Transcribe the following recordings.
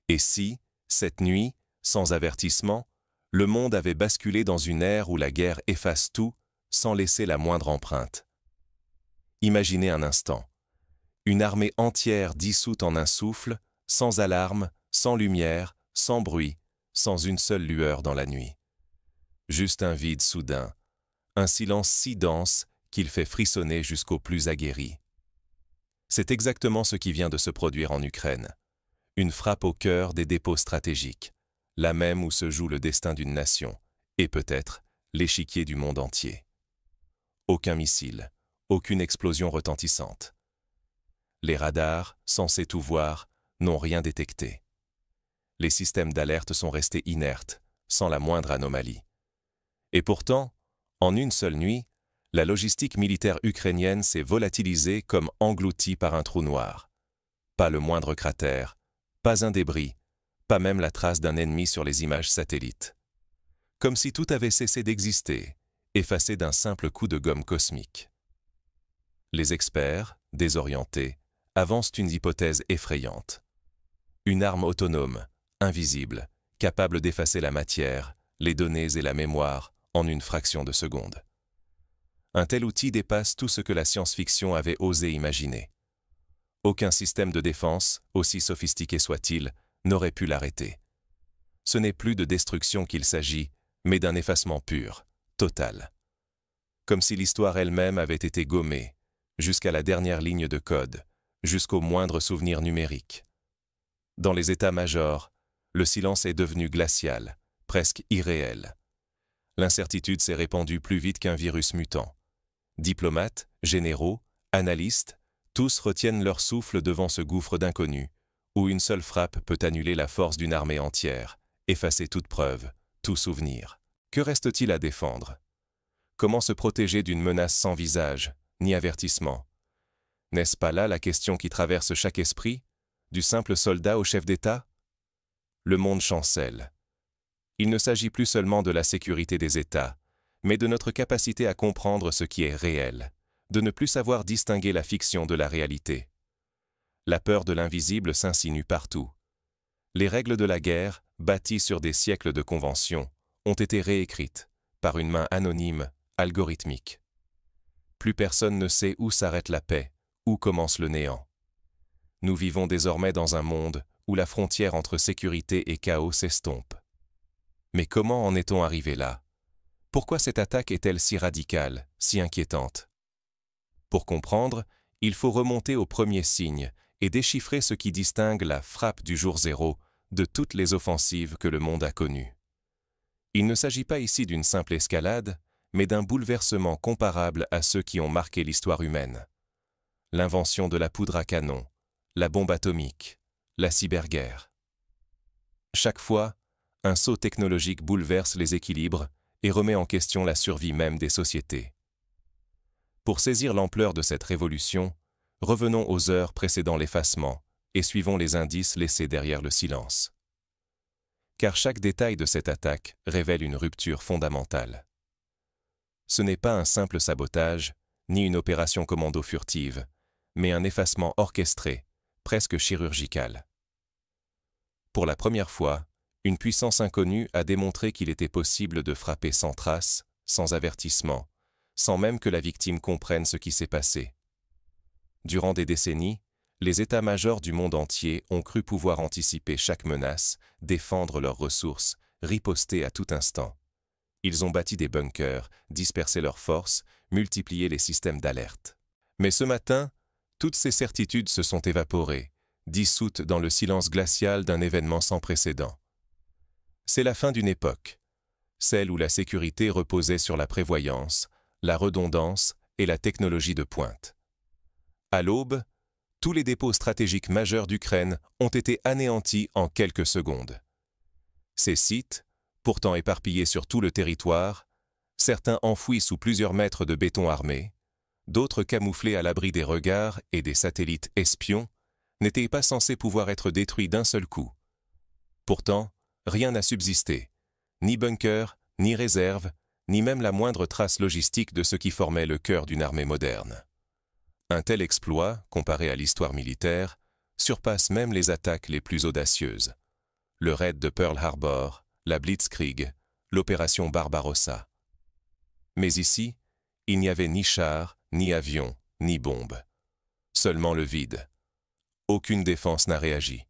Et si, cette nuit, sans avertissement, le monde avait basculé dans une ère où la guerre efface tout, sans laisser la moindre empreinte? Imaginez un instant. Une armée entière dissoute en un souffle, sans alarme, sans lumière, sans bruit, sans une seule lueur dans la nuit. Juste un vide soudain, un silence si dense qu'il fait frissonner jusqu'aux plus aguerris. C'est exactement ce qui vient de se produire en Ukraine. Une frappe au cœur des dépôts stratégiques, la même où se joue le destin d'une nation, et peut-être l'échiquier du monde entier. Aucun missile, aucune explosion retentissante. Les radars, censés tout voir, n'ont rien détecté. Les systèmes d'alerte sont restés inertes, sans la moindre anomalie. Et pourtant, en une seule nuit, la logistique militaire ukrainienne s'est volatilisée comme engloutie par un trou noir. Pas le moindre cratère, pas un débris, pas même la trace d'un ennemi sur les images satellites. Comme si tout avait cessé d'exister, effacé d'un simple coup de gomme cosmique. Les experts, désorientés, avancent une hypothèse effrayante. Une arme autonome, invisible, capable d'effacer la matière, les données et la mémoire en une fraction de seconde. Un tel outil dépasse tout ce que la science-fiction avait osé imaginer. Aucun système de défense, aussi sophistiqué soit-il, n'aurait pu l'arrêter. Ce n'est plus de destruction qu'il s'agit, mais d'un effacement pur, total. Comme si l'histoire elle-même avait été gommée, jusqu'à la dernière ligne de code, jusqu'au moindre souvenir numérique. Dans les états-majors, le silence est devenu glacial, presque irréel. L'incertitude s'est répandue plus vite qu'un virus mutant. Diplomates, généraux, analystes, tous retiennent leur souffle devant ce gouffre d'inconnu, où une seule frappe peut annuler la force d'une armée entière, effacer toute preuve, tout souvenir. Que reste-t-il à défendre? Comment se protéger d'une menace sans visage, ni avertissement? N'est-ce pas là la question qui traverse chaque esprit, du simple soldat au chef d'État? Le monde chancelle. Il ne s'agit plus seulement de la sécurité des États, mais de notre capacité à comprendre ce qui est réel, de ne plus savoir distinguer la fiction de la réalité. La peur de l'invisible s'insinue partout. Les règles de la guerre, bâties sur des siècles de conventions, ont été réécrites par une main anonyme, algorithmique. Plus personne ne sait où s'arrête la paix, où commence le néant. Nous vivons désormais dans un monde où la frontière entre sécurité et chaos s'estompe. Mais comment en est-on arrivé là? Pourquoi cette attaque est-elle si radicale, si inquiétante? Pour comprendre, il faut remonter aux premiers signes et déchiffrer ce qui distingue la frappe du jour zéro de toutes les offensives que le monde a connues. Il ne s'agit pas ici d'une simple escalade, mais d'un bouleversement comparable à ceux qui ont marqué l'histoire humaine. L'invention de la poudre à canon, la bombe atomique, la cyberguerre. Chaque fois, un saut technologique bouleverse les équilibres et remet en question la survie même des sociétés. Pour saisir l'ampleur de cette révolution, revenons aux heures précédant l'effacement et suivons les indices laissés derrière le silence. Car chaque détail de cette attaque révèle une rupture fondamentale. Ce n'est pas un simple sabotage, ni une opération commando furtive, mais un effacement orchestré, presque chirurgical. Pour la première fois, une puissance inconnue a démontré qu'il était possible de frapper sans trace, sans avertissement, sans même que la victime comprenne ce qui s'est passé. Durant des décennies, les états-majors du monde entier ont cru pouvoir anticiper chaque menace, défendre leurs ressources, riposter à tout instant. Ils ont bâti des bunkers, dispersé leurs forces, multiplié les systèmes d'alerte. Mais ce matin, toutes ces certitudes se sont évaporées, dissoutes dans le silence glacial d'un événement sans précédent. C'est la fin d'une époque, celle où la sécurité reposait sur la prévoyance, la redondance et la technologie de pointe. À l'aube, tous les dépôts stratégiques majeurs d'Ukraine ont été anéantis en quelques secondes. Ces sites, pourtant éparpillés sur tout le territoire, certains enfouis sous plusieurs mètres de béton armé, d'autres camouflés à l'abri des regards et des satellites espions, n'étaient pas censés pouvoir être détruits d'un seul coup. Pourtant, rien n'a subsisté, ni bunker, ni réserve, ni même la moindre trace logistique de ce qui formait le cœur d'une armée moderne. Un tel exploit, comparé à l'histoire militaire, surpasse même les attaques les plus audacieuses. le raid de Pearl Harbor, la Blitzkrieg, l'opération Barbarossa. Mais ici, il n'y avait ni chars, ni avions, ni bombes. Seulement le vide. Aucune défense n'a réagi.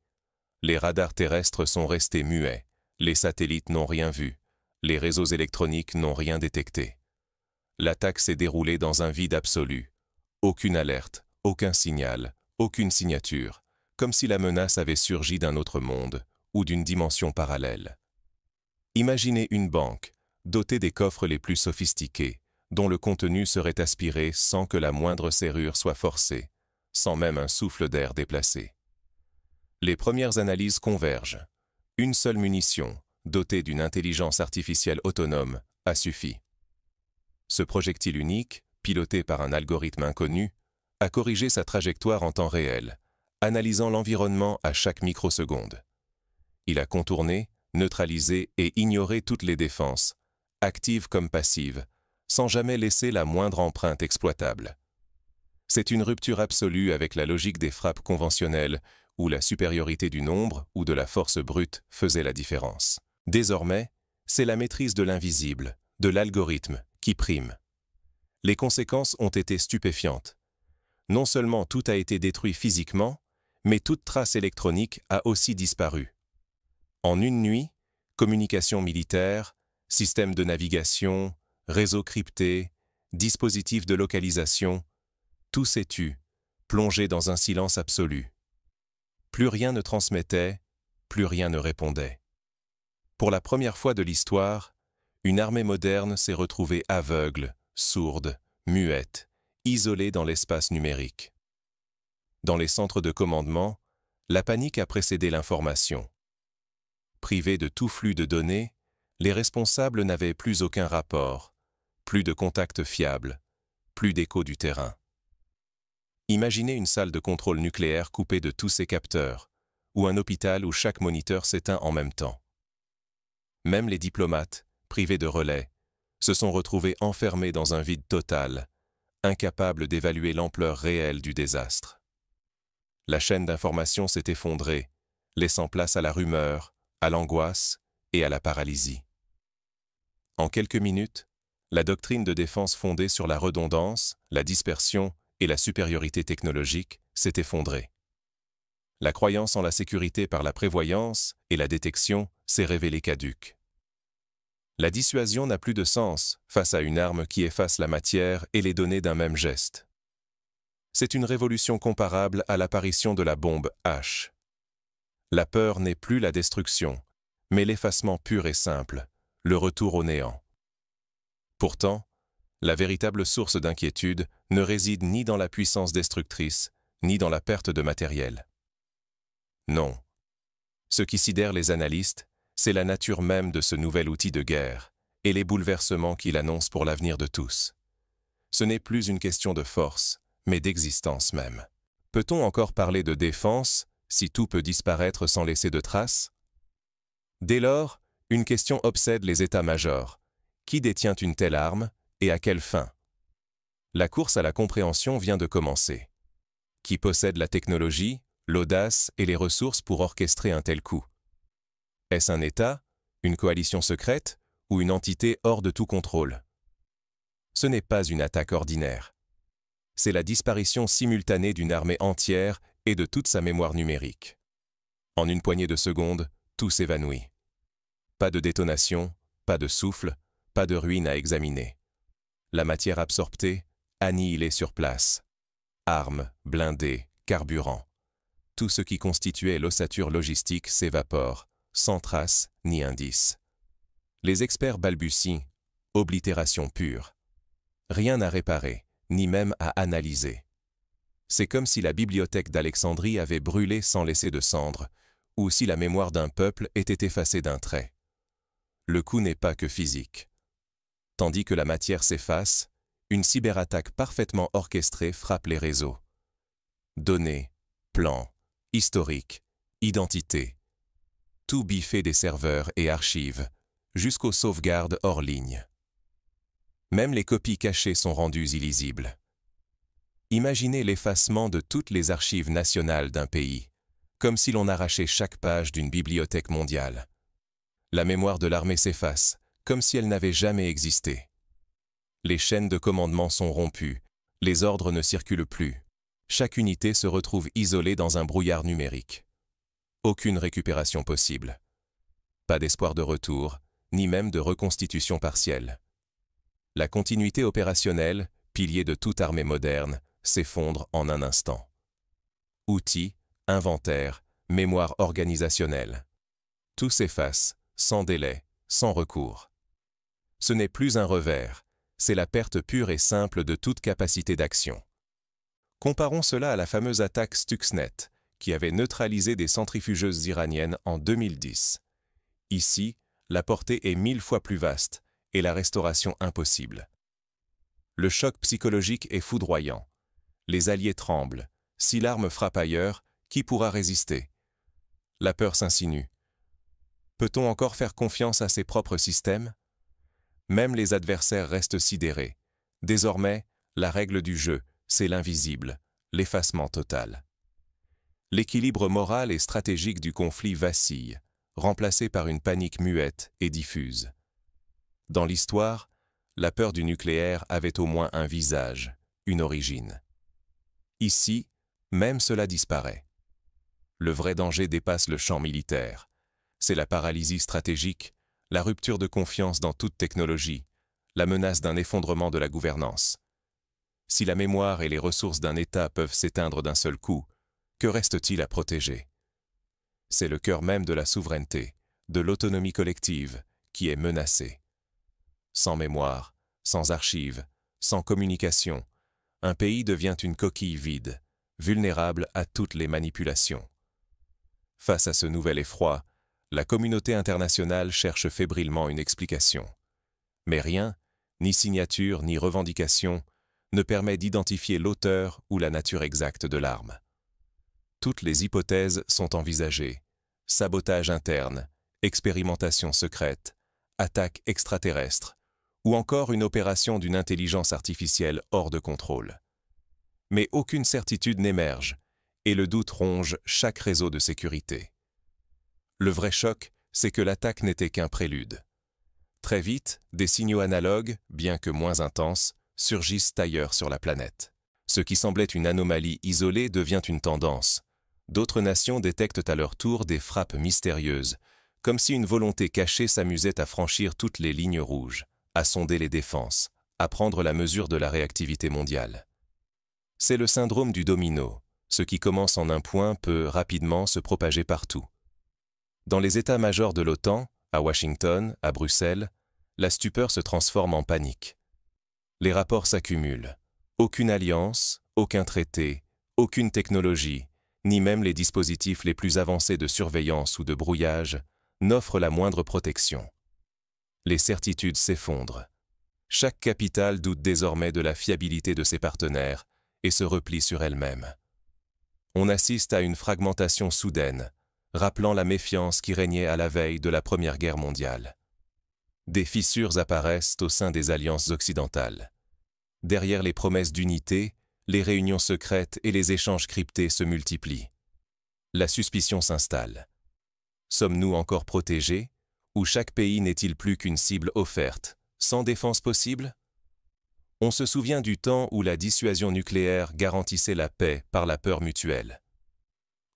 Les radars terrestres sont restés muets, les satellites n'ont rien vu, les réseaux électroniques n'ont rien détecté. L'attaque s'est déroulée dans un vide absolu. Aucune alerte, aucun signal, aucune signature, comme si la menace avait surgi d'un autre monde ou d'une dimension parallèle. Imaginez une banque, dotée des coffres les plus sophistiqués, dont le contenu serait aspiré sans que la moindre serrure soit forcée, sans même un souffle d'air déplacé. Les premières analyses convergent. Une seule munition, dotée d'une intelligence artificielle autonome, a suffi. Ce projectile unique, piloté par un algorithme inconnu, a corrigé sa trajectoire en temps réel, analysant l'environnement à chaque microseconde. Il a contourné, neutralisé et ignoré toutes les défenses, actives comme passives, sans jamais laisser la moindre empreinte exploitable. C'est une rupture absolue avec la logique des frappes conventionnelles, où la supériorité du nombre ou de la force brute faisait la différence. Désormais, c'est la maîtrise de l'invisible, de l'algorithme, qui prime. Les conséquences ont été stupéfiantes. Non seulement tout a été détruit physiquement, mais toute trace électronique a aussi disparu. En une nuit, communication militaire, système de navigation, réseau crypté, dispositifs de localisation, tout s'est tu, plongé dans un silence absolu. Plus rien ne transmettait, plus rien ne répondait. Pour la première fois de l'histoire, une armée moderne s'est retrouvée aveugle, sourde, muette, isolée dans l'espace numérique. Dans les centres de commandement, la panique a précédé l'information. Privés de tout flux de données, les responsables n'avaient plus aucun rapport, plus de contact fiable, plus d'écho du terrain. Imaginez une salle de contrôle nucléaire coupée de tous ses capteurs, ou un hôpital où chaque moniteur s'éteint en même temps. Même les diplomates, privés de relais, se sont retrouvés enfermés dans un vide total, incapables d'évaluer l'ampleur réelle du désastre. La chaîne d'information s'est effondrée, laissant place à la rumeur, à l'angoisse et à la paralysie. En quelques minutes, la doctrine de défense fondée sur la redondance, la dispersion et la supériorité technologique s'est effondrée. La croyance en la sécurité par la prévoyance et la détection s'est révélée caduque. La dissuasion n'a plus de sens face à une arme qui efface la matière et les données d'un même geste. C'est une révolution comparable à l'apparition de la bombe H. La peur n'est plus la destruction, mais l'effacement pur et simple, le retour au néant. Pourtant, la véritable source d'inquiétude ne réside ni dans la puissance destructrice, ni dans la perte de matériel. Non. Ce qui sidère les analystes, c'est la nature même de ce nouvel outil de guerre et les bouleversements qu'il annonce pour l'avenir de tous. Ce n'est plus une question de force, mais d'existence même. Peut-on encore parler de défense si tout peut disparaître sans laisser de traces? Dès lors, une question obsède les états-majors. Qui détient une telle arme et à quelle fin? La course à la compréhension vient de commencer. Qui possède la technologie, l'audace et les ressources pour orchestrer un tel coup? Est-ce un État, une coalition secrète ou une entité hors de tout contrôle? Ce n'est pas une attaque ordinaire. C'est la disparition simultanée d'une armée entière et de toute sa mémoire numérique. En une poignée de secondes, tout s'évanouit. Pas de détonation, pas de souffle, pas de ruine à examiner. La matière absorptée, annihilée sur place. Armes, blindés, carburant. Tout ce qui constituait l'ossature logistique s'évapore, sans trace ni indice. Les experts balbutient, oblitération pure. Rien à réparer, ni même à analyser. C'est comme si la bibliothèque d'Alexandrie avait brûlé sans laisser de cendres, ou si la mémoire d'un peuple était effacée d'un trait. Le coup n'est pas que physique. Tandis que la matière s'efface, une cyberattaque parfaitement orchestrée frappe les réseaux. Données, plans, historiques, identités. Tout biffé des serveurs et archives, jusqu'aux sauvegardes hors ligne. Même les copies cachées sont rendues illisibles. Imaginez l'effacement de toutes les archives nationales d'un pays, comme si l'on arrachait chaque page d'une bibliothèque mondiale. La mémoire de l'armée s'efface, comme si elle n'avait jamais existé. Les chaînes de commandement sont rompues, les ordres ne circulent plus. Chaque unité se retrouve isolée dans un brouillard numérique. Aucune récupération possible. Pas d'espoir de retour, ni même de reconstitution partielle. La continuité opérationnelle, pilier de toute armée moderne, s'effondre en un instant. Outils, inventaire, mémoire organisationnelle. Tout s'efface, sans délai, sans recours. Ce n'est plus un revers, c'est la perte pure et simple de toute capacité d'action. Comparons cela à la fameuse attaque Stuxnet, qui avait neutralisé des centrifugeuses iraniennes en 2010. Ici, la portée est 1000 fois plus vaste et la restauration impossible. Le choc psychologique est foudroyant. Les alliés tremblent. Si l'arme frappe ailleurs, qui pourra résister? La peur s'insinue. Peut-on encore faire confiance à ses propres systèmes? Même les adversaires restent sidérés. Désormais, la règle du jeu, c'est l'invisible, l'effacement total. L'équilibre moral et stratégique du conflit vacille, remplacé par une panique muette et diffuse. Dans l'histoire, la peur du nucléaire avait au moins un visage, une origine. Ici, même cela disparaît. Le vrai danger dépasse le champ militaire. C'est la paralysie stratégique, la rupture de confiance dans toute technologie, la menace d'un effondrement de la gouvernance. Si la mémoire et les ressources d'un État peuvent s'éteindre d'un seul coup, que reste-t-il à protéger? C'est le cœur même de la souveraineté, de l'autonomie collective, qui est menacé. Sans mémoire, sans archives, sans communication, un pays devient une coquille vide, vulnérable à toutes les manipulations. Face à ce nouvel effroi, la communauté internationale cherche fébrilement une explication. Mais rien, ni signature ni revendication, ne permet d'identifier l'auteur ou la nature exacte de l'arme. Toutes les hypothèses sont envisagées. Sabotage interne, expérimentation secrète, attaque extraterrestre, ou encore une opération d'une intelligence artificielle hors de contrôle. Mais aucune certitude n'émerge, et le doute ronge chaque réseau de sécurité. Le vrai choc, c'est que l'attaque n'était qu'un prélude. Très vite, des signaux analogues, bien que moins intenses, surgissent ailleurs sur la planète. Ce qui semblait une anomalie isolée devient une tendance. D'autres nations détectent à leur tour des frappes mystérieuses, comme si une volonté cachée s'amusait à franchir toutes les lignes rouges, à sonder les défenses, à prendre la mesure de la réactivité mondiale. C'est le syndrome du domino. Ce qui commence en un point peut rapidement se propager partout. Dans les états-majors de l'OTAN, à Washington, à Bruxelles, la stupeur se transforme en panique. Les rapports s'accumulent. Aucune alliance, aucun traité, aucune technologie, ni même les dispositifs les plus avancés de surveillance ou de brouillage, n'offrent la moindre protection. Les certitudes s'effondrent. Chaque capitale doute désormais de la fiabilité de ses partenaires et se replie sur elle-même. On assiste à une fragmentation soudaine, rappelant la méfiance qui régnait à la veille de la Première Guerre mondiale. Des fissures apparaissent au sein des alliances occidentales. Derrière les promesses d'unité, les réunions secrètes et les échanges cryptés se multiplient. La suspicion s'installe. Sommes-nous encore protégés, ou chaque pays n'est-il plus qu'une cible offerte, sans défense possible? On se souvient du temps où la dissuasion nucléaire garantissait la paix par la peur mutuelle.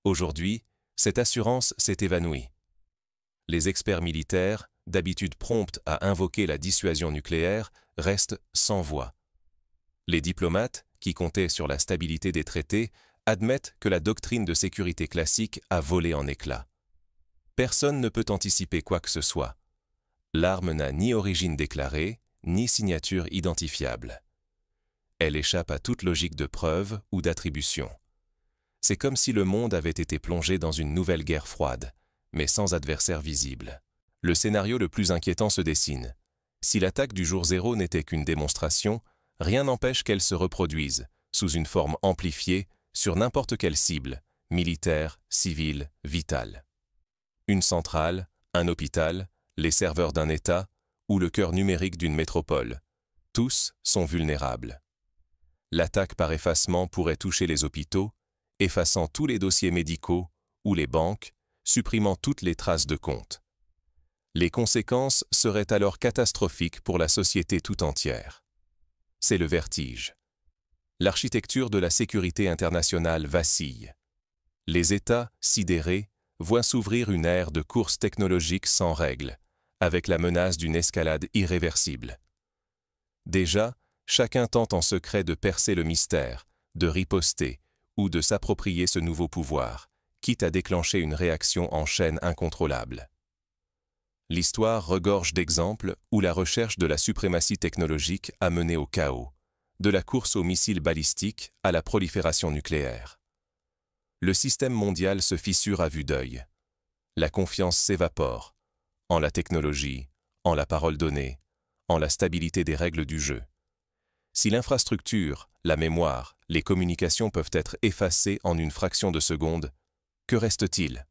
Aujourd'hui, cette assurance s'est évanouie. Les experts militaires, d'habitude prompts à invoquer la dissuasion nucléaire, restent sans voix. Les diplomates, qui comptaient sur la stabilité des traités, admettent que la doctrine de sécurité classique a volé en éclats. Personne ne peut anticiper quoi que ce soit. L'arme n'a ni origine déclarée, ni signature identifiable. Elle échappe à toute logique de preuve ou d'attribution. C'est comme si le monde avait été plongé dans une nouvelle guerre froide, mais sans adversaire visible. Le scénario le plus inquiétant se dessine. Si l'attaque du jour zéro n'était qu'une démonstration, rien n'empêche qu'elle se reproduise, sous une forme amplifiée, sur n'importe quelle cible, militaire, civile, vitale. Une centrale, un hôpital, les serveurs d'un État ou le cœur numérique d'une métropole. Tous sont vulnérables. L'attaque par effacement pourrait toucher les hôpitaux, effaçant tous les dossiers médicaux ou les banques, supprimant toutes les traces de comptes. Les conséquences seraient alors catastrophiques pour la société tout entière. C'est le vertige. L'architecture de la sécurité internationale vacille. Les États, sidérés, voient s'ouvrir une ère de course technologique sans règles, avec la menace d'une escalade irréversible. Déjà, chacun tente en secret de percer le mystère, de riposter ou de s'approprier ce nouveau pouvoir, quitte à déclencher une réaction en chaîne incontrôlable. L'histoire regorge d'exemples où la recherche de la suprématie technologique a mené au chaos, de la course aux missiles balistiques à la prolifération nucléaire. Le système mondial se fissure à vue d'œil. La confiance s'évapore, en la technologie, en la parole donnée, en la stabilité des règles du jeu. Si l'infrastructure, la mémoire, les communications peuvent être effacées en une fraction de seconde, que reste-t-il?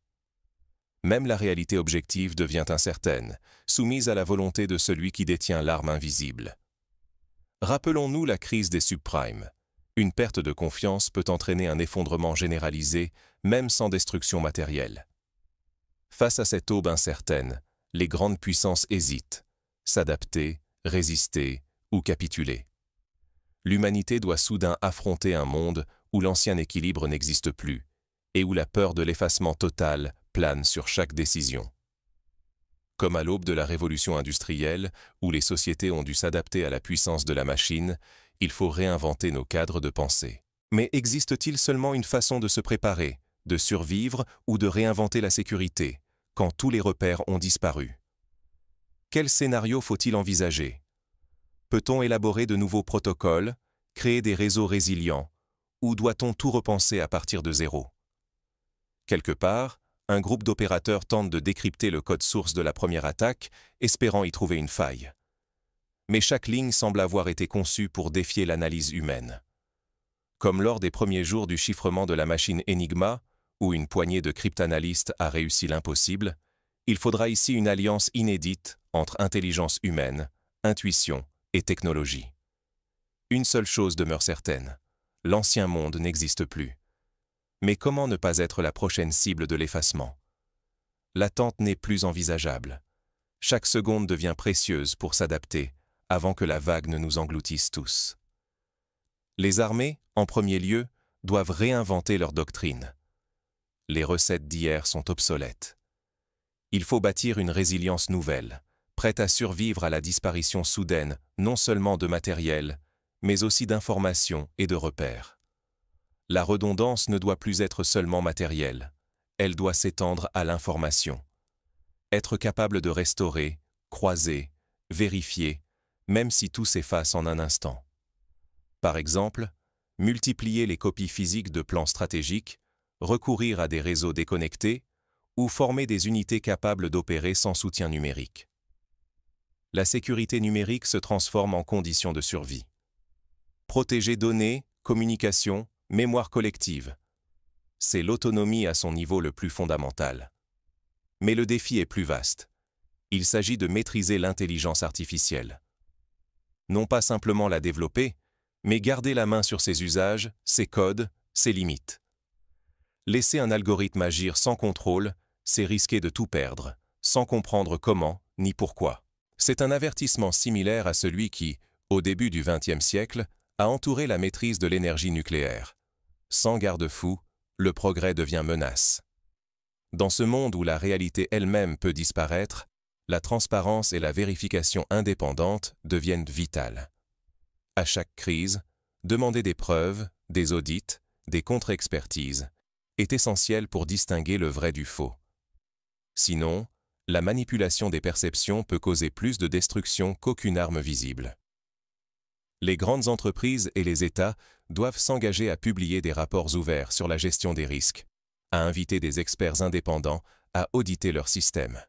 Même la réalité objective devient incertaine, soumise à la volonté de celui qui détient l'arme invisible. Rappelons-nous la crise des subprimes. Une perte de confiance peut entraîner un effondrement généralisé, même sans destruction matérielle. Face à cette aube incertaine, les grandes puissances hésitent, s'adapter, résister ou capituler. L'humanité doit soudain affronter un monde où l'ancien équilibre n'existe plus et où la peur de l'effacement total plane sur chaque décision. Comme à l'aube de la révolution industrielle, où les sociétés ont dû s'adapter à la puissance de la machine, il faut réinventer nos cadres de pensée. Mais existe-t-il seulement une façon de se préparer, de survivre ou de réinventer la sécurité, quand tous les repères ont disparu? Quel scénario faut-il envisager? Peut-on élaborer de nouveaux protocoles, créer des réseaux résilients, ou doit-on tout repenser à partir de zéro? Quelque part, un groupe d'opérateurs tente de décrypter le code source de la première attaque, espérant y trouver une faille. Mais chaque ligne semble avoir été conçue pour défier l'analyse humaine. Comme lors des premiers jours du chiffrement de la machine Enigma, où une poignée de cryptanalystes a réussi l'impossible, il faudra ici une alliance inédite entre intelligence humaine, intuition et technologie. Une seule chose demeure certaine, l'ancien monde n'existe plus. Mais comment ne pas être la prochaine cible de l'effacement? L'attente n'est plus envisageable. Chaque seconde devient précieuse pour s'adapter, avant que la vague ne nous engloutisse tous. Les armées, en premier lieu, doivent réinventer leur doctrine. Les recettes d'hier sont obsolètes. Il faut bâtir une résilience nouvelle, prête à survivre à la disparition soudaine non seulement de matériel, mais aussi d'informations et de repères. La redondance ne doit plus être seulement matérielle, elle doit s'étendre à l'information. Être capable de restaurer, croiser, vérifier, même si tout s'efface en un instant. Par exemple, multiplier les copies physiques de plans stratégiques, recourir à des réseaux déconnectés ou former des unités capables d'opérer sans soutien numérique. La sécurité numérique se transforme en condition de survie. Protéger données, communication, mémoire collective. C'est l'autonomie à son niveau le plus fondamental. Mais le défi est plus vaste. Il s'agit de maîtriser l'intelligence artificielle. Non pas simplement la développer, mais garder la main sur ses usages, ses codes, ses limites. Laisser un algorithme agir sans contrôle, c'est risquer de tout perdre, sans comprendre comment ni pourquoi. C'est un avertissement similaire à celui qui, au début du XXe siècle, a entouré la maîtrise de l'énergie nucléaire. Sans garde-fou, le progrès devient menace. Dans ce monde où la réalité elle-même peut disparaître, la transparence et la vérification indépendante deviennent vitales. À chaque crise, demander des preuves, des audits, des contre-expertises est essentiel pour distinguer le vrai du faux. Sinon, la manipulation des perceptions peut causer plus de destruction qu'aucune arme visible. Les grandes entreprises et les États doivent s'engager à publier des rapports ouverts sur la gestion des risques, à inviter des experts indépendants à auditer leur système.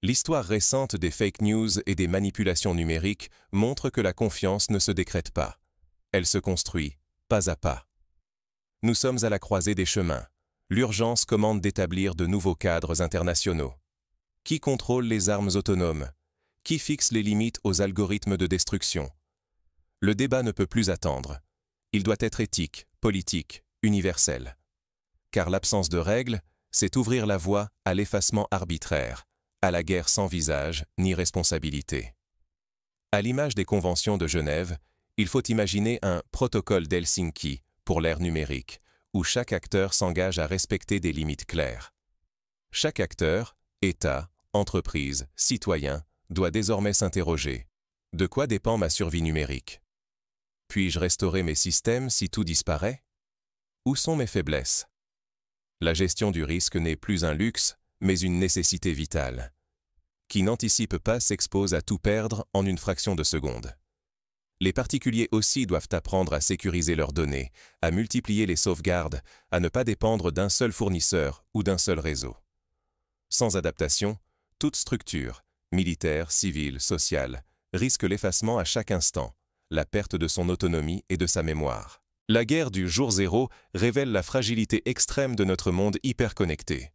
L'histoire récente des fake news et des manipulations numériques montre que la confiance ne se décrète pas. Elle se construit, pas à pas. Nous sommes à la croisée des chemins. L'urgence commande d'établir de nouveaux cadres internationaux. Qui contrôle les armes autonomes? Qui fixe les limites aux algorithmes de destruction? Le débat ne peut plus attendre. Il doit être éthique, politique, universel. car l'absence de règles, c'est ouvrir la voie à l'effacement arbitraire, à la guerre sans visage ni responsabilité. À l'image des conventions de Genève, il faut imaginer un protocole d'Helsinki pour l'ère numérique, où chaque acteur s'engage à respecter des limites claires. Chaque acteur, État, entreprise, citoyen, doit désormais s'interroger. De quoi dépend ma survie numérique? Puis-je restaurer mes systèmes si tout disparaît? Où sont mes faiblesses? La gestion du risque n'est plus un luxe, mais une nécessité vitale. Qui n'anticipe pas s'expose à tout perdre en une fraction de seconde. Les particuliers aussi doivent apprendre à sécuriser leurs données, à multiplier les sauvegardes, à ne pas dépendre d'un seul fournisseur ou d'un seul réseau. Sans adaptation, toute structure, militaire, civile, sociale, risque l'effacement à chaque instant, la perte de son autonomie et de sa mémoire. La guerre du jour zéro révèle la fragilité extrême de notre monde hyperconnecté.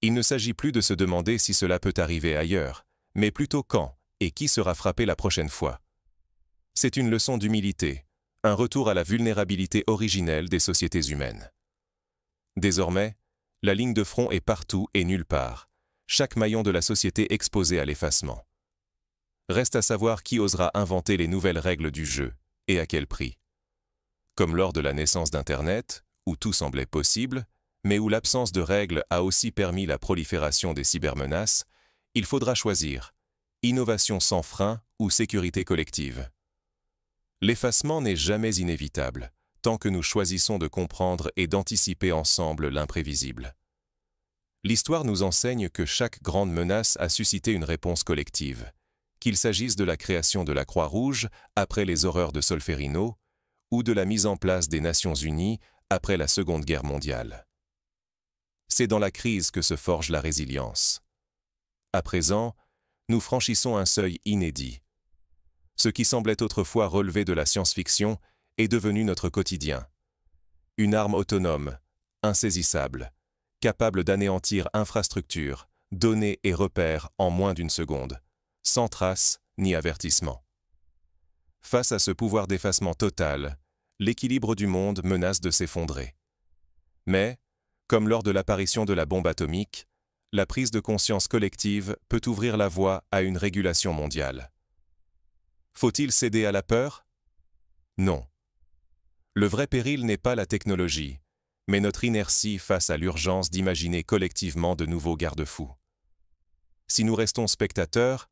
Il ne s'agit plus de se demander si cela peut arriver ailleurs, mais plutôt quand et qui sera frappé la prochaine fois. C'est une leçon d'humilité, un retour à la vulnérabilité originelle des sociétés humaines. Désormais, la ligne de front est partout et nulle part, chaque maillon de la société exposé à l'effacement. Reste à savoir qui osera inventer les nouvelles règles du jeu, et à quel prix. Comme lors de la naissance d'Internet, où tout semblait possible, mais où l'absence de règles a aussi permis la prolifération des cybermenaces, il faudra choisir innovation sans frein ou sécurité collective. L'effacement n'est jamais inévitable, tant que nous choisissons de comprendre et d'anticiper ensemble l'imprévisible. L'histoire nous enseigne que chaque grande menace a suscité une réponse collective, qu'il s'agisse de la création de la Croix-Rouge après les horreurs de Solferino, ou de la mise en place des Nations Unies après la Seconde Guerre mondiale. C'est dans la crise que se forge la résilience. À présent, nous franchissons un seuil inédit. Ce qui semblait autrefois relever de la science-fiction est devenu notre quotidien. Une arme autonome, insaisissable, capable d'anéantir infrastructures, données et repères en moins d'une seconde, sans trace ni avertissement. Face à ce pouvoir d'effacement total, l'équilibre du monde menace de s'effondrer. Mais, comme lors de l'apparition de la bombe atomique, la prise de conscience collective peut ouvrir la voie à une régulation mondiale. Faut-il céder à la peur? Non. Le vrai péril n'est pas la technologie, mais notre inertie face à l'urgence d'imaginer collectivement de nouveaux garde-fous. Si nous restons spectateurs,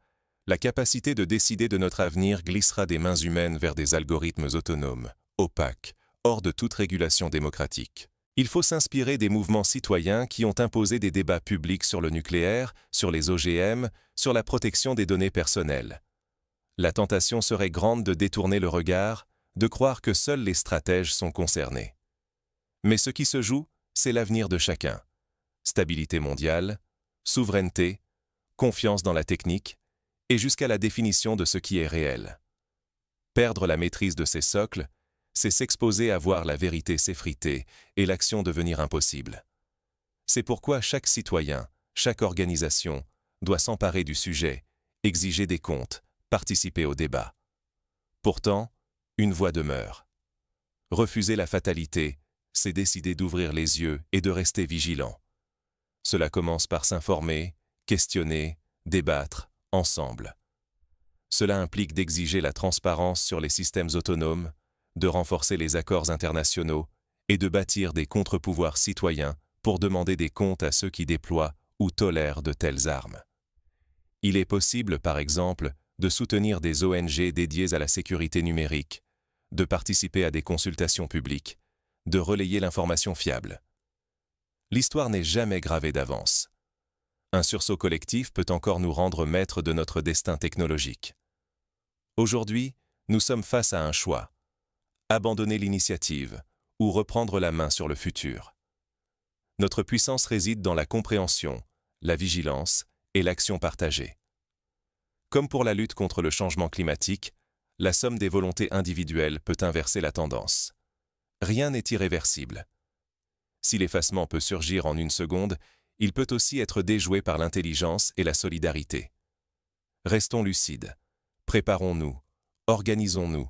la capacité de décider de notre avenir glissera des mains humaines vers des algorithmes autonomes, opaques, hors de toute régulation démocratique. Il faut s'inspirer des mouvements citoyens qui ont imposé des débats publics sur le nucléaire, sur les OGM, sur la protection des données personnelles. La tentation serait grande de détourner le regard, de croire que seuls les stratèges sont concernés. Mais ce qui se joue, c'est l'avenir de chacun. Stabilité mondiale, souveraineté, confiance dans la technique, et jusqu'à la définition de ce qui est réel. Perdre la maîtrise de ces socles, c'est s'exposer à voir la vérité s'effriter et l'action devenir impossible. C'est pourquoi chaque citoyen, chaque organisation, doit s'emparer du sujet, exiger des comptes, participer au débat. Pourtant, une voie demeure. Refuser la fatalité, c'est décider d'ouvrir les yeux et de rester vigilant. Cela commence par s'informer, questionner, débattre, ensemble. Cela implique d'exiger la transparence sur les systèmes autonomes, de renforcer les accords internationaux et de bâtir des contre-pouvoirs citoyens pour demander des comptes à ceux qui déploient ou tolèrent de telles armes. Il est possible, par exemple, de soutenir des ONG dédiées à la sécurité numérique, de participer à des consultations publiques, de relayer l'information fiable. L'histoire n'est jamais gravée d'avance. Un sursaut collectif peut encore nous rendre maîtres de notre destin technologique. Aujourd'hui, nous sommes face à un choix. Abandonner l'initiative ou reprendre la main sur le futur. Notre puissance réside dans la compréhension, la vigilance et l'action partagée. Comme pour la lutte contre le changement climatique, la somme des volontés individuelles peut inverser la tendance. Rien n'est irréversible. Si l'effacement peut surgir en une seconde, il peut aussi être déjoué par l'intelligence et la solidarité. Restons lucides, préparons-nous, organisons-nous,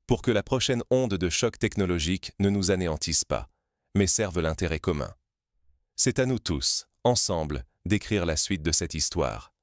pour que la prochaine onde de choc technologique ne nous anéantisse pas, mais serve l'intérêt commun. C'est à nous tous, ensemble, d'écrire la suite de cette histoire.